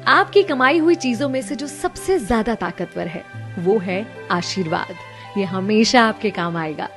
आपकी कमाई हुई चीजों में से जो सबसे ज्यादा ताकतवर है वो है आशीर्वाद। ये हमेशा आपके काम आएगा।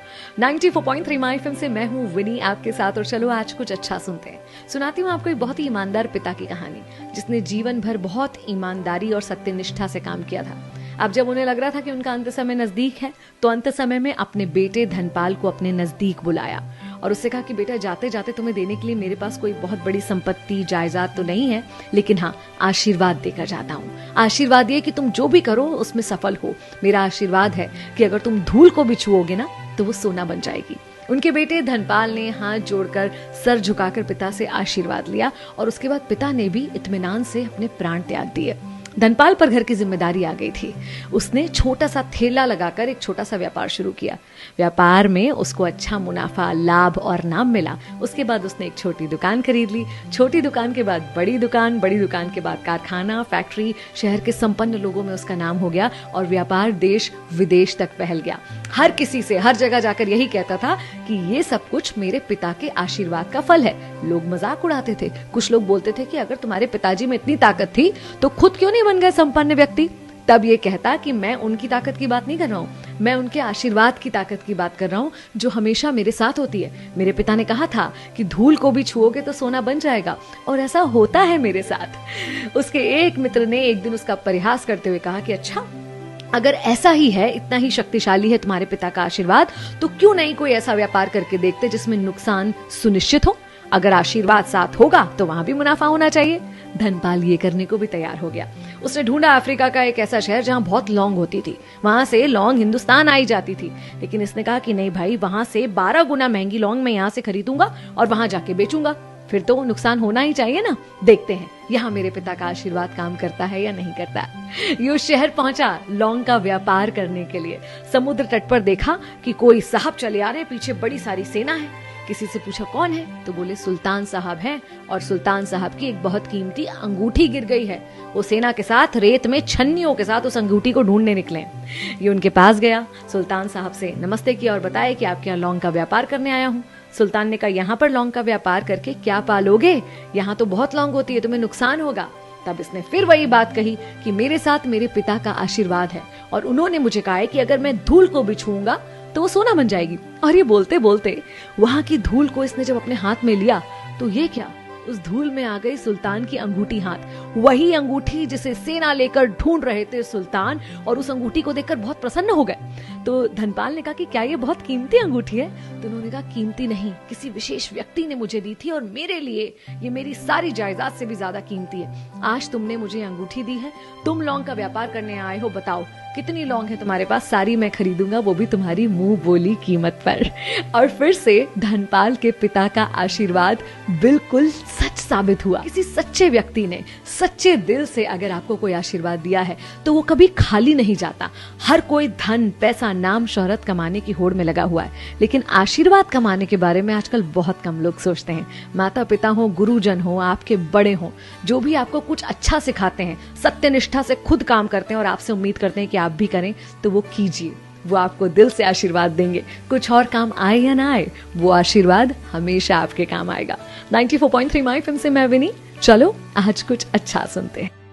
94.3 माय एफएम से मैं हूँ विनी आपके साथ, और चलो आज कुछ अच्छा सुनते हैं। सुनाती हूँ आपको एक बहुत ही ईमानदार पिता की कहानी, जिसने जीवन भर बहुत ईमानदारी और सत्यनिष्ठा से काम किया था। अब जब उन्हें लग रहा था कि उनका अंत समय नजदीक है, तो अंत समय में अपने बेटे धनपाल को अपने नजदीक बुलाया और उससे कहा कि बेटा, जाते जाते तुम्हें देने के लिए मेरे पास कोई बहुत बड़ी संपत्ति जायदाद तो नहीं है, लेकिन हाँ, आशीर्वाद देकर जाता हूँ। आशीर्वाद ये कि तुम जो भी करो उसमें सफल हो। मेरा आशीर्वाद है कि अगर तुम धूल को भी छुओगे ना तो वो सोना बन जाएगी। उनके बेटे धनपाल ने हाथ जोड़कर सर झुकाकर पिता से आशीर्वाद लिया और उसके बाद पिता ने भी इत्मीनान से अपने प्राण त्याग दिए। धनपाल पर घर की जिम्मेदारी आ गई थी। उसने छोटा सा ठेला लगाकर एक छोटा सा व्यापार शुरू किया। व्यापार में उसको अच्छा मुनाफा, लाभ और नाम मिला। उसके बाद उसने एक छोटी दुकान खरीद ली। छोटी दुकान के बाद बड़ी दुकान, बड़ी दुकान के बाद कारखाना, फैक्ट्री। शहर के संपन्न लोगों में उसका नाम हो गया और व्यापार देश विदेश तक फैल गया। हर किसी से हर जगह जाकर यही कहता था कि ये सब कुछ मेरे पिता के आशीर्वाद का फल है। लोग मजाक उड़ाते थे। कुछ लोग बोलते थे कि अगर तुम्हारे पिताजी में इतनी ताकत थी तो खुद क्यों नहीं बन गए संपन्न व्यक्ति। तब ये कहता कि मैं उनकी ताकत की बात नहीं कर रहा हूँ, मैं उनके आशीर्वाद की ताकत की बात कर रहा हूँ, जो हमेशा मेरे साथ होती है। मेरे पिता ने कहा था कि धूल को भी छुओगे तो सोना बन जाएगा, और ऐसा होता है मेरे साथ। उसके एक मित्र ने एक दिन उसका परिहास करते हुए कहा कि अच्छा, अगर ऐसा ही है, इतना ही शक्तिशाली है तुम्हारे पिता का आशीर्वाद, तो क्यों नहीं कोई ऐसा व्यापार करके देखते जिसमें नुकसान सुनिश्चित हो। अगर आशीर्वाद साथ होगा तो वहां भी मुनाफा होना चाहिए। धनपाल ये करने को भी तैयार हो गया। उसने ढूंढा अफ्रीका का एक ऐसा शहर जहां बहुत लौंग होती थी। वहां से लौंग हिंदुस्तान आई जाती थी, लेकिन इसने कहा कि नहीं भाई, वहां से 12 गुना महंगी लौंग मैं यहाँ से खरीदूंगा और वहां जाके बेचूंगा। फिर तो नुकसान होना ही चाहिए ना। देखते हैं यहाँ मेरे पिता का आशीर्वाद काम करता है या नहीं करता। ये शहर पहुंचा लौंग का व्यापार करने के लिए। समुद्र तट पर देखा कि कोई साहब चले आ रहे, पीछे बड़ी सारी सेना है। किसी से पूछा कौन है, तो बोले सुल्तान साहब हैं, और सुल्तान साहब की एक बहुत कीमती अंगूठी गिर गई है। वो सेना के साथ रेत में छन्नियों के साथ उस अंगूठी को ढूंढने निकले। ये उनके पास गया, सुल्तान साहब से नमस्ते किया और बताया कि आपके यहाँ लौंग का व्यापार करने आया हूँ। सुल्तान ने कहा, यहाँ पर लौंग का व्यापार करके क्या पालोगे, यहाँ तो बहुत लौंग होती है, तुम्हें नुकसान होगा। तब इसने फिर वही बात कही कि मेरे साथ मेरे पिता का आशीर्वाद है, और उन्होंने मुझे कहा है कि अगर मैं धूल को भी छूऊंगा तो वो सोना बन जाएगी। और ये बोलते बोलते वहां की धूल को इसने जब अपने हाथ में लिया तो ये क्या, उस धूल में आ गई सुल्तान की अंगूठी हाथ। वही अंगूठी जिसे सेना लेकर ढूंढ रहे थे सुल्तान, और उस अंगूठी को देखकर बहुत प्रसन्न हो गए। तो धनपाल ने कहा कि क्या ये बहुत कीमती अंगूठी है? तो उन्होंने कहा, कीमती नहीं, किसी विशेष व्यक्ति ने मुझे दी थी और मेरे लिए ये मेरी सारी जायदाद से भी ज्यादा कीमती है। आज तुमने मुझे अंगूठी दी है, तुम लौंग का व्यापार करने आए हो, बताओ कितनी लौंग है तुम्हारे पास? सारी मैं खरीदूंगा, वो भी तुम्हारी मुंह बोली कीमत पर। और फिर से धनपाल के पिता का आशीर्वाद बिल्कुल सच साबित हुआ। किसी सच्चे व्यक्ति ने सच्चे दिल से अगर आपको कोई आशीर्वाद दिया है तो वो कभी खाली नहीं जाता। हर कोई धन, पैसा, नाम, शोहरत कमाने की होड़ में लगा हुआ है, लेकिन आशीर्वाद कमाने के बारे में आजकल बहुत कम लोग सोचते हैं। माता पिता हो, गुरुजन हो, आपके बड़े हो, जो भी आपको कुछ अच्छा सिखाते हैं, सत्यनिष्ठा से खुद काम करते हैं और आपसे उम्मीद करते हैं कि आप भी करें, तो वो कीजिए। वो आपको दिल से आशीर्वाद देंगे। कुछ और काम आए या ना आए, वो आशीर्वाद हमेशा आपके काम आएगा। 94.3 माय एफएम से मैं विनी। चलो आज कुछ अच्छा सुनते हैं।